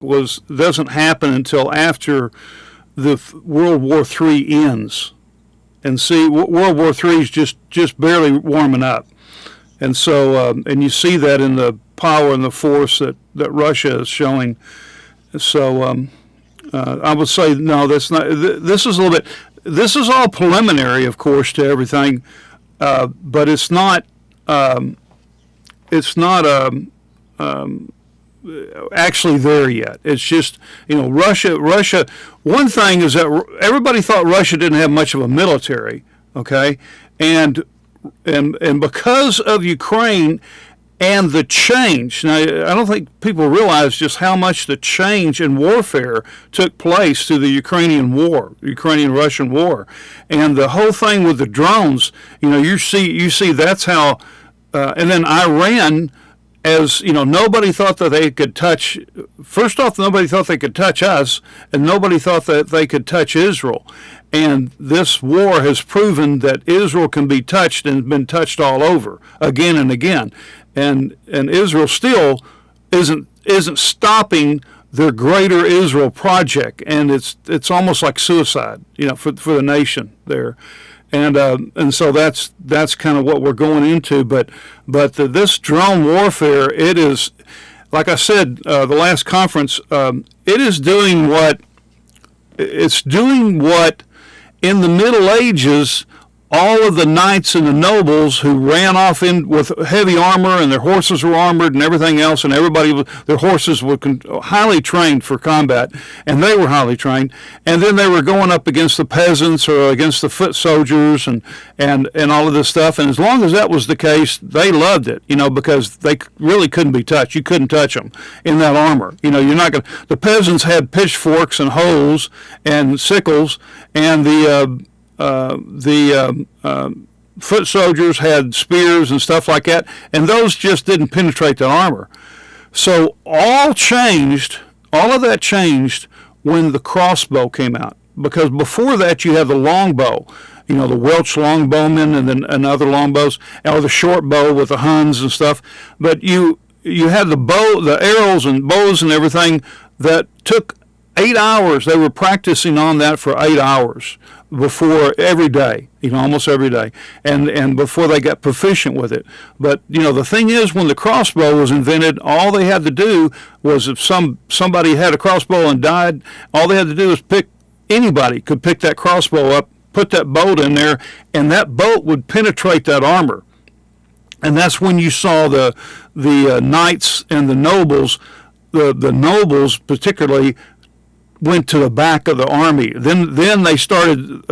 doesn't happen until after the World War III ends. And see, World War III is just barely warming up. And so, and you see that in the power and the force that Russia is showing. So I would say, no, that's not, this is a little bit, this is all preliminary, of course, to everything, but it's not actually there yet. It's just, Russia, one thing is that everybody thought Russia didn't have much of a military, okay? And because of Ukraine and the change, now I don't think people realize just how much the change in warfare took place through the Ukrainian-Russian war, and the whole thing with the drones. You see that's how, and then Iran. As nobody thought that they could touch. First off, nobody thought they could touch us, and nobody thought that they could touch Israel. And this war has proven that Israel can be touched and been touched all over again and again. And Israel still isn't stopping their Greater Israel project, and it's almost like suicide, for the nation there. And so that's kind of what we're going into. But this drone warfare, it is, like I said, the last conference, it is doing what in the Middle Ages all of the knights and the nobles who ran off in with heavy armor, and their horses were armored and everything else, and their horses were highly trained for combat, and they were highly trained, and then they were going up against the peasants or against the foot soldiers and all of this stuff. And as long as that was the case, they loved it, because they really couldn't be touched. You couldn't touch them in that armor. You're not going to. The peasants had pitchforks and hoes and sickles, and the foot soldiers had spears and stuff like that, and those just didn't penetrate the armor. So all of that changed when the crossbow came out, because before that you had the longbow, the Welsh longbowmen and then other longbows, or the short bow with the Huns and stuff. But you had the bow, the arrows and bows and everything that took 8 hours. They were practicing on that for 8 hours before every day, almost every day, and before they got proficient with it. But the thing is, when the crossbow was invented, all they had to do was, if somebody had a crossbow and died, all they had to do was anybody could pick that crossbow up, put that bolt in there, and that bolt would penetrate that armor. And that's when you saw the knights and the nobles, the nobles particularly, went to the back of the army. Then they started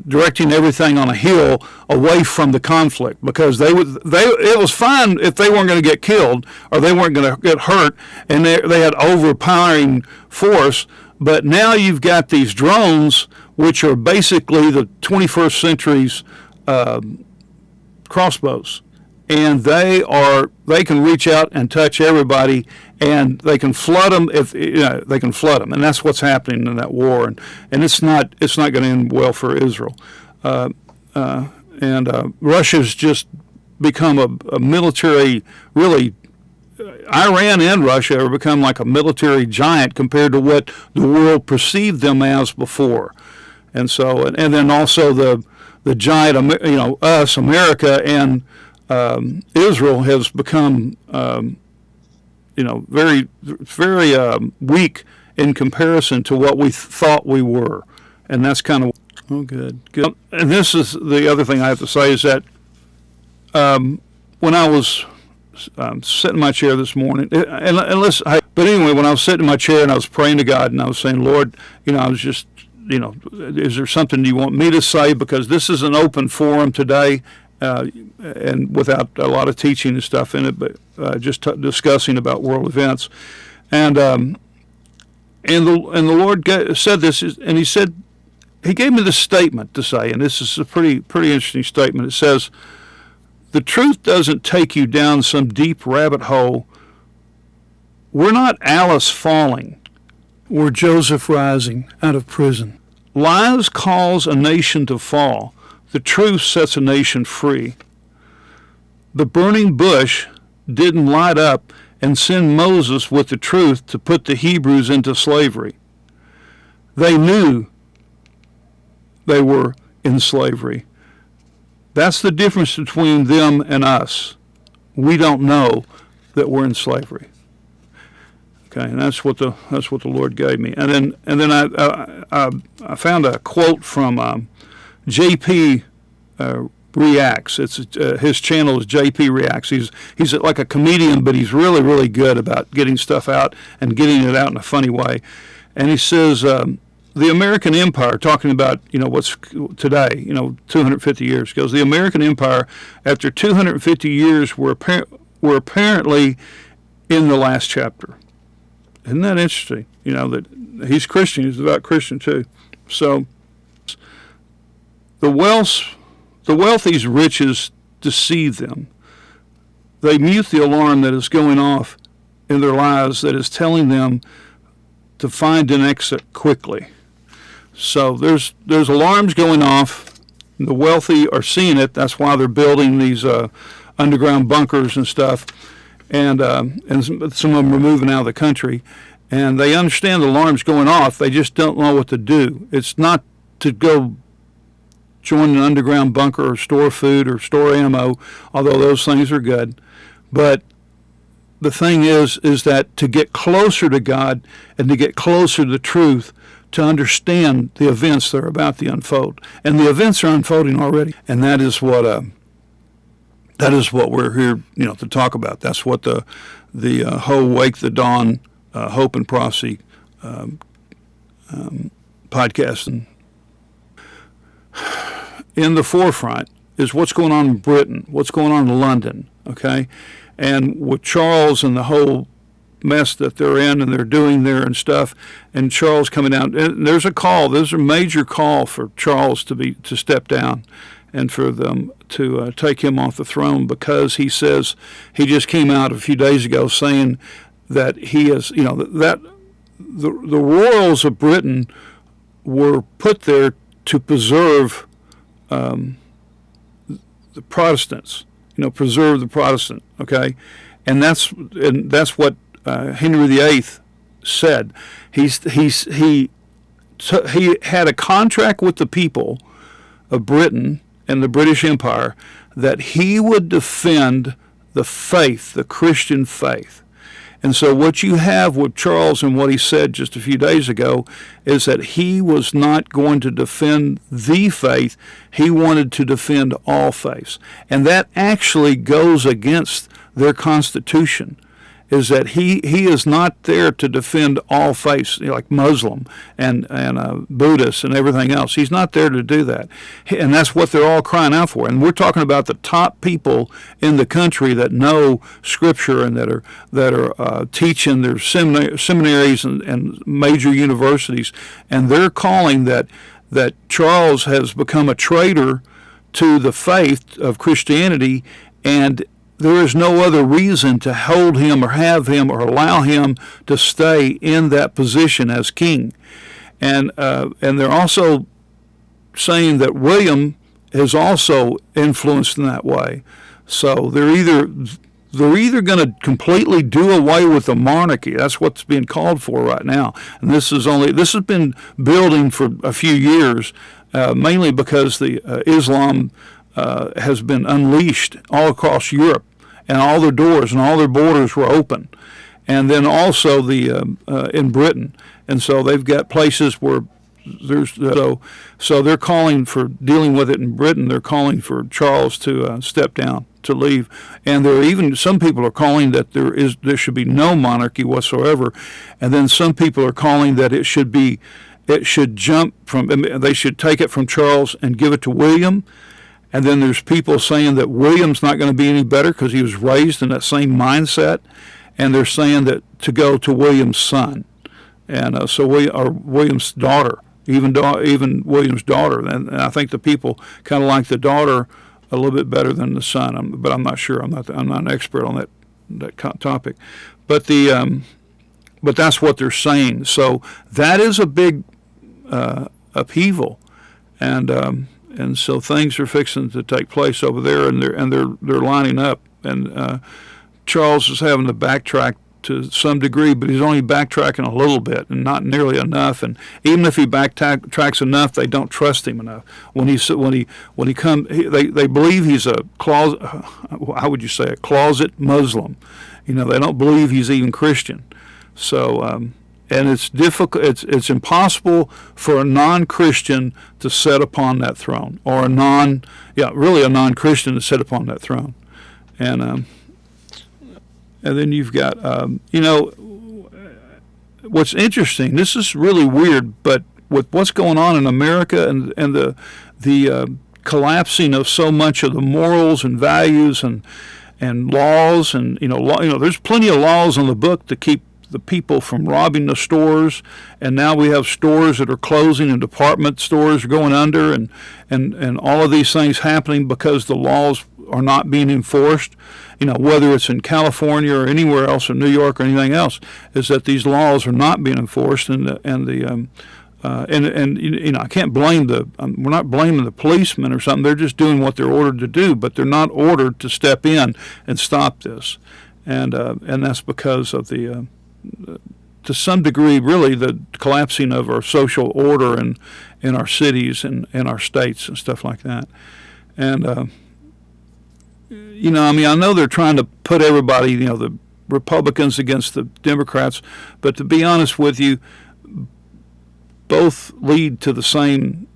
directing everything on a hill away from the conflict, because it was fine if they weren't going to get killed or they weren't going to get hurt, and they had overpowering force. But now you've got these drones, which are basically the 21st century's crossbows. And they can reach out and touch everybody, and they can flood them and that's what's happening in that war, and it's not going to end well for Israel, and Russia's just become a military, really. Iran and Russia have become like a military giant compared to what the world perceived them as before, and so and then also the giant, us, America, and Israel has become, very, very weak in comparison to what we thought we were, and that's kind of good. And this is the other thing I have to say is that when I was sitting in my chair this morning, but anyway, when I was sitting in my chair and I was praying to God and I was saying, Lord, I was just, is there something you want me to say? Because this is an open forum today. And without a lot of teaching and stuff in it, but just discussing about world events, and the Lord said this, and He gave me this statement to say, and this is a pretty interesting statement. It says, "The truth doesn't take you down some deep rabbit hole. We're not Alice falling. We're Joseph rising out of prison. Lies cause a nation to fall. The truth sets a nation free. The burning bush didn't light up and send Moses with the truth to put the Hebrews into slavery. They knew they were in slavery. That's the difference between them and us. We don't know that we're in slavery. Okay, and that's what the Lord gave me. And then I found a quote from J.P. Reacts. It's his channel is J.P. Reacts. He's like a comedian, but he's really, really good about getting stuff out and getting it out in a funny way. And he says the American Empire, talking about what's today, 250 years ago, the American Empire after 250 years were apparently in the last chapter. Isn't that interesting? That he's Christian. He's devout Christian too. So the wealthy's riches deceive them. They mute the alarm that is going off in their lives that is telling them to find an exit quickly. So there's alarms going off. The wealthy are seeing it. That's why they're building these underground bunkers and stuff. And some of them are moving out of the country, and they understand the alarm's going off. They just don't know what to do. It's not to go join an underground bunker or store food or store ammo, although those things are good. But the thing is that to get closer to God and to get closer to the truth, to understand the events that are about to unfold. And the events are unfolding already, and that is what we're here, to talk about. That's what the whole Wake the Dawn, Hope and Prophecy podcast. In the forefront is what's going on in Britain, what's going on in London, okay? And with Charles and the whole mess that they're in and they're doing there and stuff, and Charles coming down. And there's a major call for Charles to step down and for them to take him off the throne, because he says, he just came out a few days ago saying that he is, that the royals of Britain were put there to preserve the Protestants, preserve the Protestant, okay? And that's what Henry VIII said. He had a contract with the people of Britain and the British Empire that he would defend the faith, the Christian faith. And so what you have with Charles and what he said just a few days ago is that he was not going to defend the faith. He wanted to defend all faiths. And that actually goes against their constitution, is that he is not there to defend all faiths, like Muslim and Buddhist and everything else. He's not there to do that. And that's what they're all crying out for. And we're talking about the top people in the country that know Scripture and that are teaching their seminaries and major universities. And they're calling that Charles has become a traitor to the faith of Christianity, and there is no other reason to hold him or have him or allow him to stay in that position as king. And they're also saying that William is also influenced in that way. So they're either going to completely do away with the monarchy. That's what's being called for right now. And this has been building for a few years, mainly because the Islam has been unleashed all across Europe, and all their doors and all their borders were open. And then also in Britain. And so they've got places where there's so they're calling for dealing with it in Britain. They're calling for Charles to step down, to leave. And there are even some people are calling that there should be no monarchy whatsoever. And then some people are calling that it should jump from, they should take it from Charles and give it to William. And then there's people saying that William's not going to be any better because he was raised in that same mindset. And they're saying that to go to William's son. And William's daughter, even William's daughter. And I think the people kind of like the daughter a little bit better than the son. But I'm not sure. I'm not an expert on that topic. But but that's what they're saying. So that is a big upheaval. And so things are fixing to take place over there, and they're lining up and Charles is having to backtrack to some degree, but he's only backtracking a little bit and not nearly enough. And even if he backtracks enough, they don't trust him enough. When he comes, they believe he's a closet. How would you say, a closet Muslim? They don't believe he's even Christian. So, and it's difficult. It's impossible for a non-Christian to sit upon that throne, or a non-Christian to sit upon that throne, and then you've got, what's interesting, this is really weird, but with what's going on in America and the collapsing of so much of the morals and values and laws, and there's plenty of laws on the book to keep the people from robbing the stores, and now we have stores that are closing and department stores are going under, and all of these things happening because the laws are not being enforced. Whether it's in California or anywhere else, or New York or anything else, is that these laws are not being enforced, and I can't blame we're not blaming the policemen or something. They're just doing what they're ordered to do, but they're not ordered to step in and stop this, and that's because of to some degree, really, the collapsing of our social order in our cities and our states and stuff like that, and. I know they're trying to put everybody, the Republicans against the Democrats, but to be honest with you, both lead to the same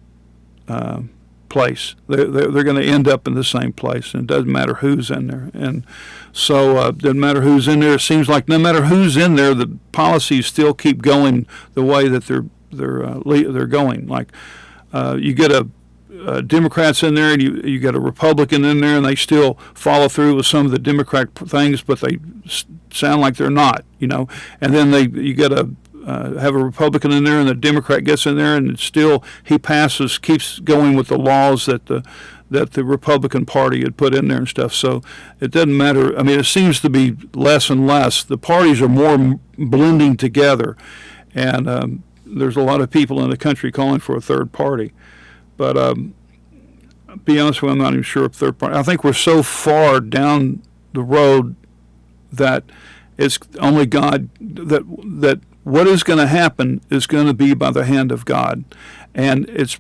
place. They're going to end up in the same place, and it doesn't matter who's in there. And so it doesn't matter who's in there. It seems like no matter who's in there, the policies still keep going the way that they're going. Like you get a Democrats in there, and you got a Republican in there, and they still follow through with some of the Democrat things, but they sound like they're not, And then you got to have a Republican in there, and the Democrat gets in there, and still he keeps going with the laws that the Republican Party had put in there and stuff. So it doesn't matter. I mean, it seems to be less and less. The parties are more blending together, and there's a lot of people in the country calling for a third party. But be honest with you, I'm not even sure if third party. I think we're so far down the road that it's only God, that what is going to happen is going to be by the hand of God. And it's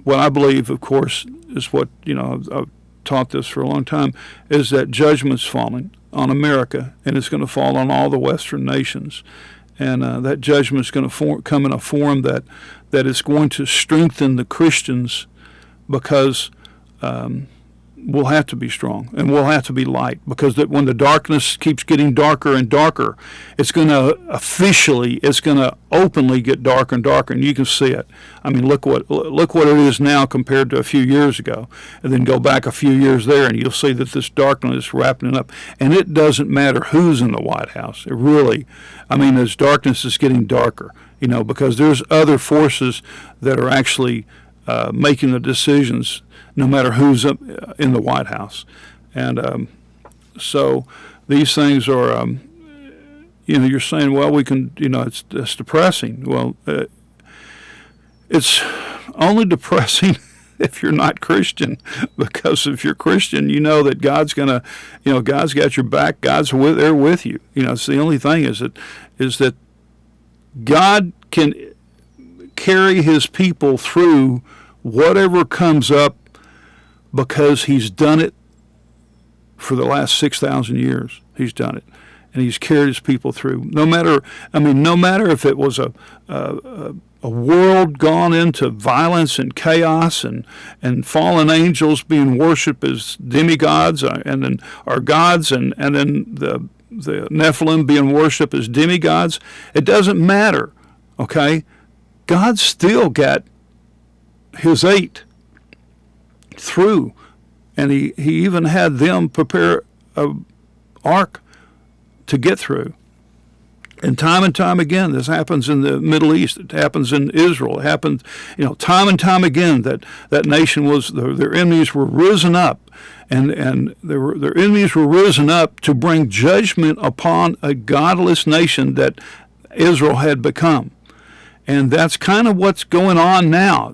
what I believe, of course, is what, I've taught this for a long time, is that judgment's falling on America, and it's going to fall on all the Western nations. And that judgment is going to come in a form that is going to strengthen the Christians, because we'll have to be strong and we'll have to be light, because when the darkness keeps getting darker and darker, it's going to openly get darker and darker, and you can see it. I mean, look what it is now compared to a few years ago, and then go back a few years there, and you'll see that this darkness is wrapping up. And it doesn't matter who's in the White House. This darkness is getting darker, because there's other forces that are actually making the decisions, no matter who's up in the White House. And so these things are, you're saying, well, we can, it's depressing. Well, it's only depressing if you're not Christian, because if you're Christian, you know that God's gonna, God's got your back. God's there with you. It's the only thing is that God can carry His people through whatever comes up, because He's done it for the last 6,000 years. He's done it, and He's carried His people through. No matter if it was a world gone into violence and chaos, and fallen angels being worshipped as demigods, and then our gods, and then the Nephilim being worshipped as demigods. It doesn't matter, okay? God still got His 8 through, and he even had them prepare an ark to get through. And time again, this happens in the Middle East. It happens in Israel. It happens, time and time again that nation their enemies were risen up, and their enemies were risen up to bring judgment upon a godless nation that Israel had become. And that's kind of what's going on now.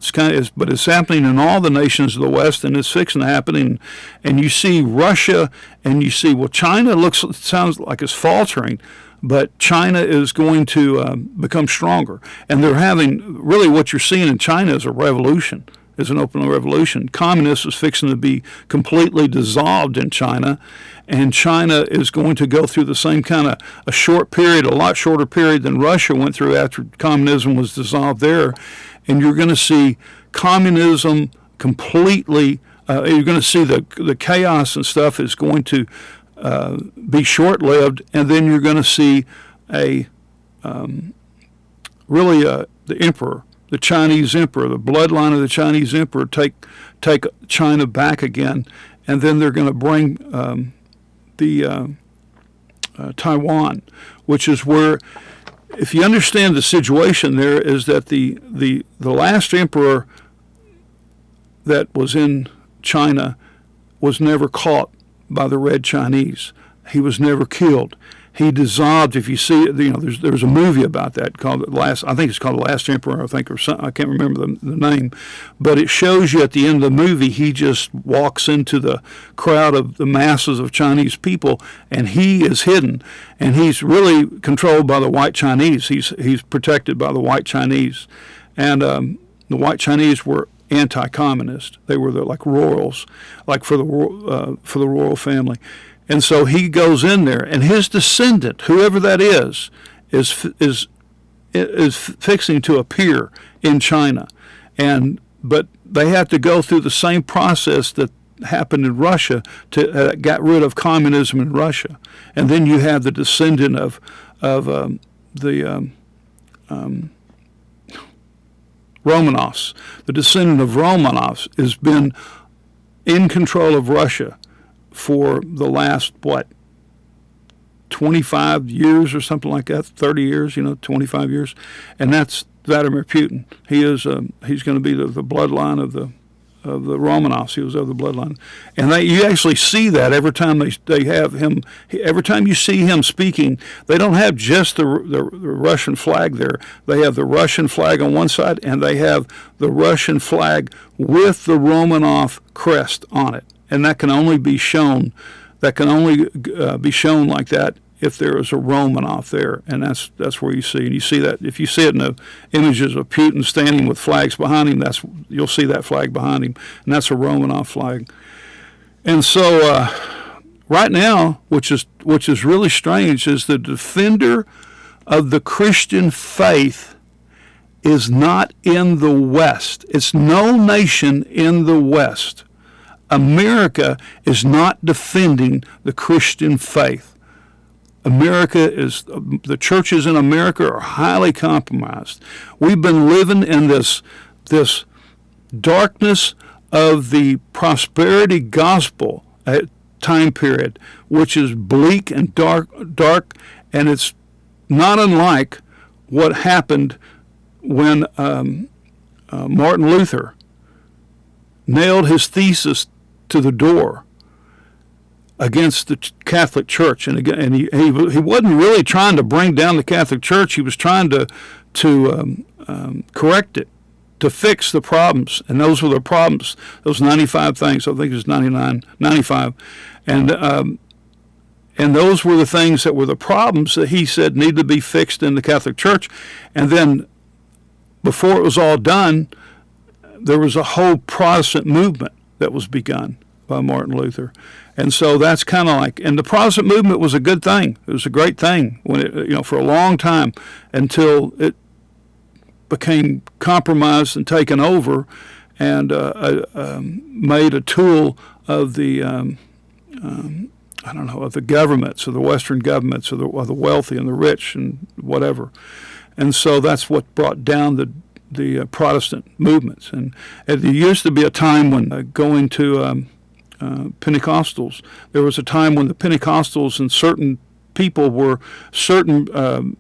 But it's happening in all the nations of the West, and it's fixing to happen. And you see Russia, and you see, well, China sounds like it's faltering, but China is going to become stronger. And they're having, really what you're seeing in China is a revolution, is an open revolution. Communism is fixing to be completely dissolved in China, and China is going to go through the same kind of a short period, a lot shorter period than Russia went through after communism was dissolved there. And you're going to see communism completely, you're going to see the chaos and stuff is going to be short-lived, and then you're going to see the emperor, the Chinese emperor, the bloodline of the Chinese emperor take China back again, and then they're going to bring Taiwan, which is where, if you understand the situation there, is that the last emperor that was in China was never caught by the Red Chinese. He was never killed. He dissolved. If you see it, there's a movie about that called I think it's called The Last Emperor. I can't remember the name, but it shows you at the end of the movie he just walks into the crowd of the masses of Chinese people, and he is hidden, and he's really controlled by the white Chinese. He's protected by the white Chinese, and the white Chinese were anti-communist. They were like royals, like for the royal family. And so he goes in there, and his descendant, whoever that is fixing to appear in China, but they have to go through the same process that happened in Russia to got rid of communism in Russia, and then you have the descendant of the Romanovs. The descendant of Romanovs has been in control of Russia for the last, 25 years or something like that, 30 years, 25 years. And that's Vladimir Putin. He's going to be the bloodline of the Romanovs. He was of the bloodline. And you actually see that every time they have him, every time you see him speaking, they don't have just the Russian flag there. They have the Russian flag on one side, and they have the Russian flag with the Romanov crest on it. And that can only be shown. That can only be shown like that if there is a Romanov there, and that's where you see. And you see that if you see it in the images of Putin standing with flags behind him, you'll see that flag behind him, and that's a Romanov flag. And so right now, which is really strange, is the defender of the Christian faith is not in the West. It's no nation in the West. America is not defending the Christian faith. The churches in America are highly compromised. We've been living in this darkness of the prosperity gospel time period, which is bleak and dark, and it's not unlike what happened when Martin Luther nailed his thesis to the door against the Catholic Church, and he wasn't really trying to bring down the Catholic Church. He was trying to correct it, to fix the problems, and those were the problems. Those 95 things. I think it was 95, and those were the things that were the problems that he said needed to be fixed in the Catholic Church. And then, before it was all done, there was a whole Protestant movement that was begun by Martin Luther. And so that's kind of like, and the Protestant movement was a good thing. It was a great thing when it, for a long time, until it became compromised and taken over and made a tool of the, of the governments, of the Western governments, of the wealthy and the rich and whatever. And so that's what brought down the Protestant movements. And there used to be a time when going to Pentecostals, there was a time when the Pentecostals and certain people were, certain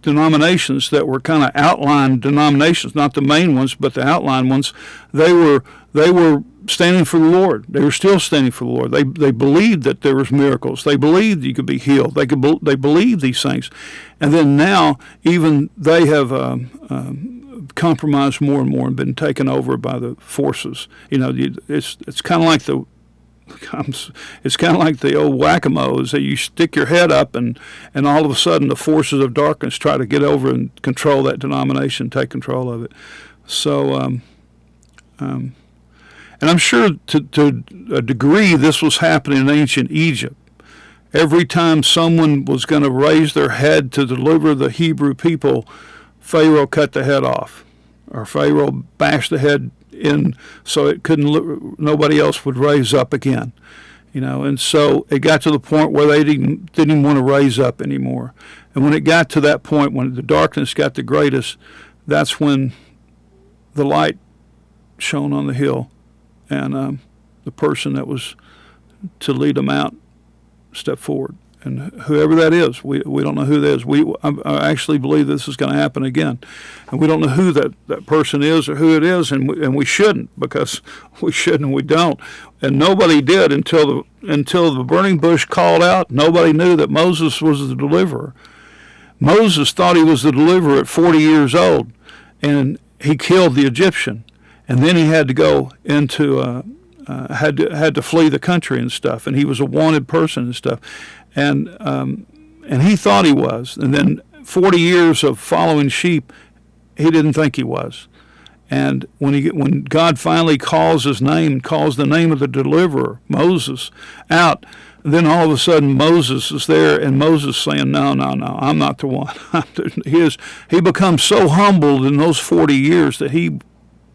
denominations that were kind of outline denominations, not the main ones, but the outline ones, they were standing for the Lord. They were still standing for the Lord. They believed that there was miracles. They believed you could be healed. They believed these things, and then now even they have compromised more and more and been taken over by the forces. It's kind of like the old whack-a-mole, is that you stick your head up and all of a sudden the forces of darkness try to get over and control that denomination, take control of it. So, and I'm sure to a degree this was happening in ancient Egypt. Every time someone was going to raise their head to deliver the Hebrew people, Pharaoh cut the head off, or Pharaoh bashed the head in so it couldn't. Nobody else would raise up again, And so it got to the point where they didn't even want to raise up anymore. And when it got to that point, when the darkness got the greatest, that's when the light shone on the hill, and the person that was to lead them out stepped forward. And whoever that is, we don't know who that is. I actually believe this is going to happen again. And we don't know who that person is or who it is, and we shouldn't, because we shouldn't and we don't. And nobody did until the burning bush called out. Nobody knew that Moses was the deliverer. Moses thought he was the deliverer at 40 years old, and he killed the Egyptian. And then he had to go into had to flee the country and stuff, and he was a wanted person and stuff. And he thought he was. And then 40 years of following sheep, he didn't think he was. And when God finally calls his name, calls the name of the deliverer, Moses, out, then all of a sudden Moses is there, and Moses saying, no, I'm not the one. He becomes so humbled in those 40 years that he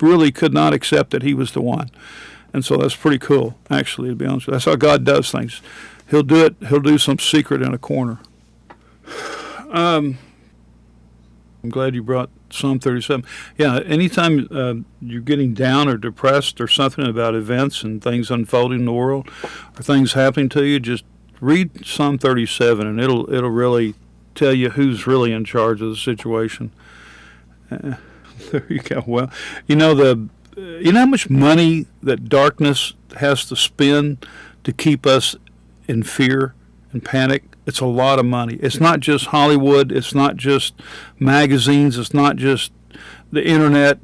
really could not accept that he was the one. And so that's pretty cool, actually, to be honest with you. That's how God does things. He'll do it. He'll do some secret in a corner. I'm glad you brought Psalm 37. Yeah, anytime you're getting down or depressed or something about events and things unfolding in the world or things happening to you, just read Psalm 37, and it'll really tell you who's really in charge of the situation. There you go. Well, you know how much money that darkness has to spend to keep us in fear and panic? It's a lot of money. It's not just Hollywood. It's not just magazines. It's not just the internet.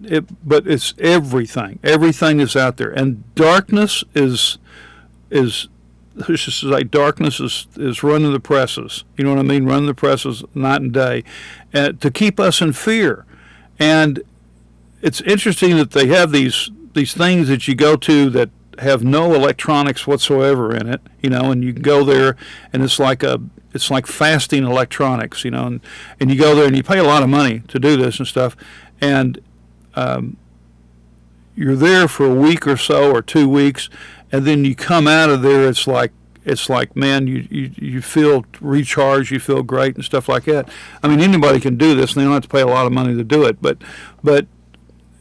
But it's everything. Everything is out there. And darkness is let's just say darkness is running the presses. You know what I mean? Running the presses night and day, to keep us in fear. And it's interesting that they have these things that you go to that have no electronics whatsoever in it, and you can go there, and it's like fasting electronics, and you go there and you pay a lot of money to do this and stuff, and you're there for a week or so or 2 weeks, and then you come out of there, it's like, man, you feel recharged, you feel great and stuff like that. I mean, anybody can do this, and they don't have to pay a lot of money to do it, but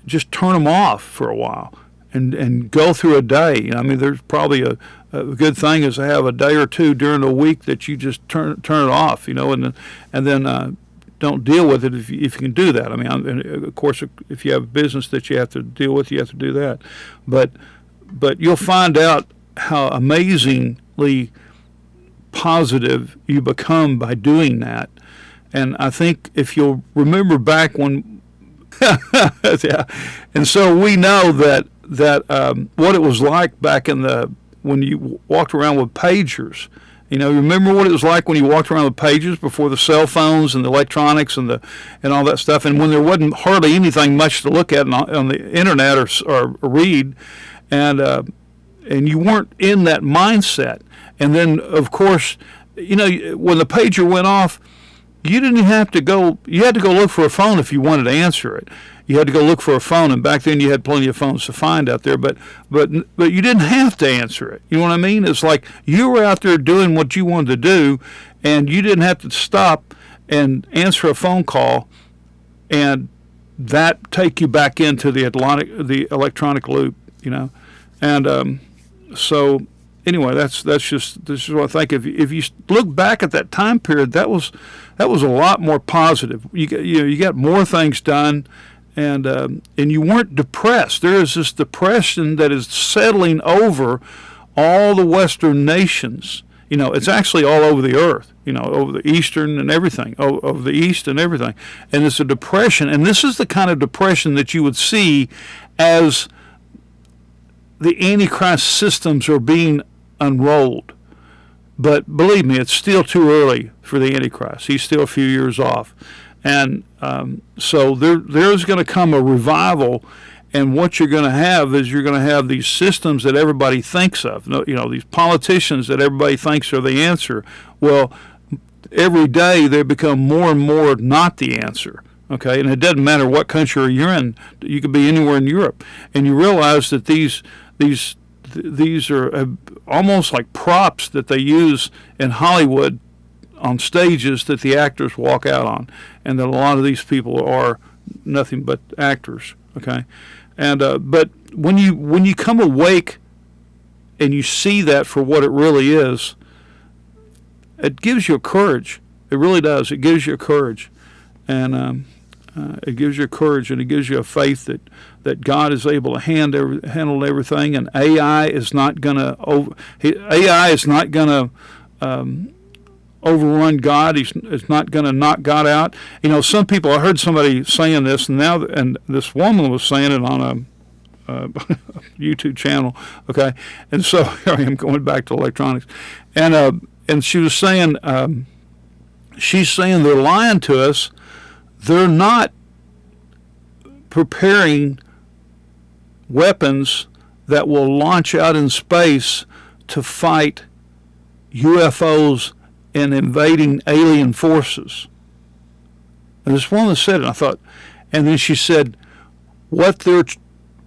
just turn them off for a while and go through a day. I mean, there's probably a good thing is to have a day or two during the week that you just turn it off, and then don't deal with it if you can do that. I mean, and of course, if you have a business that you have to deal with, you have to do that. But you'll find out how amazingly positive you become by doing that. And I think if you'll remember back when, yeah, and so we know that what it was like back in when you walked around with pagers. Remember what it was like when you walked around with pagers before the cell phones and the electronics and all that stuff, and when there wasn't hardly anything much to look at on the internet or read, and you weren't in that mindset. And then, of course, when the pager went off, you didn't have to go. You had to go look for a phone if you wanted to answer it. You had to go look for a phone, and back then you had plenty of phones to find out there. But you didn't have to answer it. You know what I mean? It's like you were out there doing what you wanted to do, and you didn't have to stop and answer a phone call, and that take you back into the electronic loop. And so anyway, this is what I think. If you look back at that time period, that was a lot more positive. You got more things done, and you weren't depressed. There is this depression that is settling over all the Western nations. It's actually all over the earth. Over the Eastern and everything, over the East and everything, and it's a depression. And this is the kind of depression that you would see as the Antichrist systems are being unrolled. But believe me, it's still too early for the Antichrist. He's still a few years off. And so there's going to come a revival, and what you're going to have is you're going to have these systems that everybody thinks of. These politicians that everybody thinks are the answer. Well, every day they become more and more not the answer. Okay, and it doesn't matter what country you're in. You could be anywhere in Europe, and you realize that these are almost like props that they use in Hollywood on stages that the actors walk out on, and that a lot of these people are nothing but actors. Okay, and but when you come awake and you see that for what it really is, it gives you a courage. It really does. It gives you a courage, and it gives you a courage, and it gives you a faith that God is able to handle everything, and AI is not going to overrun God. It's not going to knock God out. Some people, I heard somebody saying this, and this woman was saying it on a YouTube channel. Okay, and so here I am going back to electronics, and she was saying, she's saying they're lying to us. They're not preparing weapons that will launch out in space to fight UFOs and invading alien forces. And this woman said it, I thought, and then she said, what they're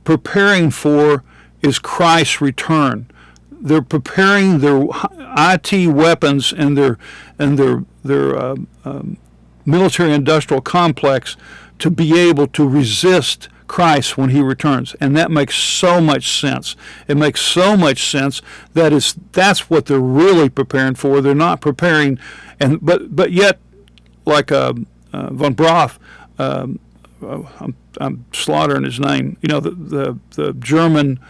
preparing for is Christ's return. They're preparing their IT weapons and their military-industrial complex to be able to resist Christ when he returns. And that makes so much sense. It makes so much sense that's what they're really preparing for. They're not preparing, but yet, like von Braun, I'm slaughtering his name. The German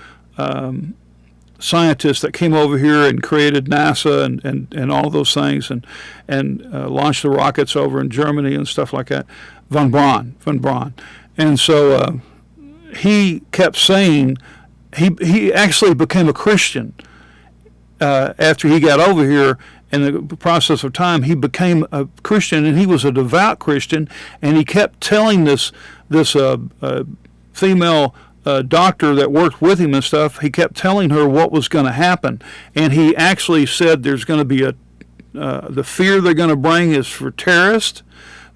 scientists that came over here and created NASA and all those things and launched the rockets over in Germany and stuff like that. Von Braun. And so he kept saying, he actually became a Christian after he got over here. In the process of time, he became a Christian, and he was a devout Christian, and he kept telling this female doctor that worked with him and stuff, he kept telling her what was going to happen. And he actually said there's going to be the fear they're going to bring is for terrorists.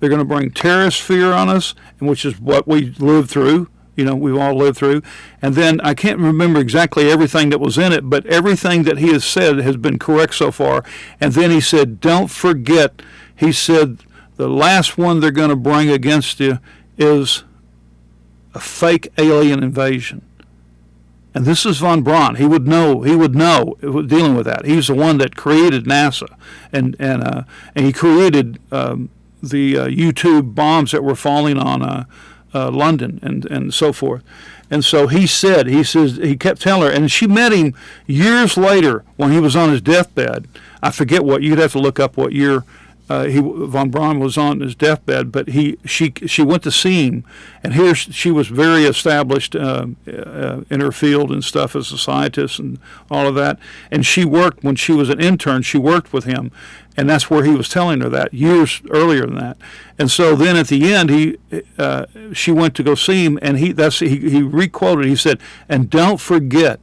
They're going to bring terrorist fear on us, which is what we lived through. We've all lived through. And then I can't remember exactly everything that was in it, but everything that he has said has been correct so far. And then he said, don't forget, he said, the last one they're going to bring against you is a fake alien invasion. And this is von Braun. He would know dealing with that. He's the one that created NASA, and he created the U-2 bombs that were falling on London and so forth. And so he kept telling her, and she met him years later when he was on his deathbed. I forget you'd have to look up what year von Braun was on his deathbed, but she went to see him, and here she was very established in her field and stuff as a scientist and all of that. And she worked, when she was an intern, she worked with him, and that's where he was telling her that years earlier than that. And so then at the end, she went to go see him, and he requoted. He said, "And don't forget,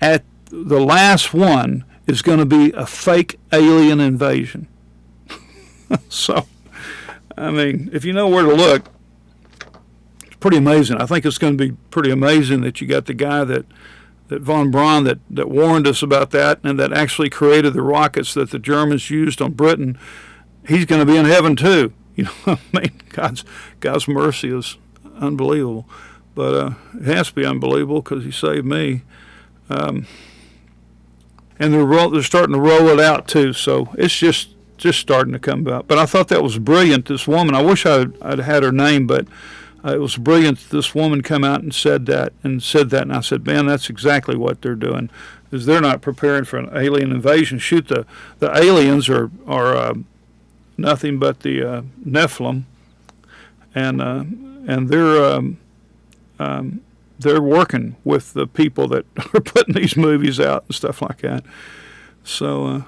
at the last one is going to be a fake alien invasion." So, I mean, if you know where to look, it's pretty amazing. I think it's going to be pretty amazing that you got the guy that von Braun that warned us about that, and that actually created the rockets that the Germans used on Britain. He's going to be in heaven too. I mean, God's mercy is unbelievable, but it has to be unbelievable because he saved me. and they're starting to roll it out too. So it's just starting to come about. But I thought that was brilliant. This woman, I wish I'd had her name, but it was brilliant. This woman come out and said that, and I said, man, that's exactly what they're doing. Is they're not preparing for an alien invasion. Shoot, the aliens are nothing but the Nephilim, and they're working with the people that are putting these movies out and stuff like that. So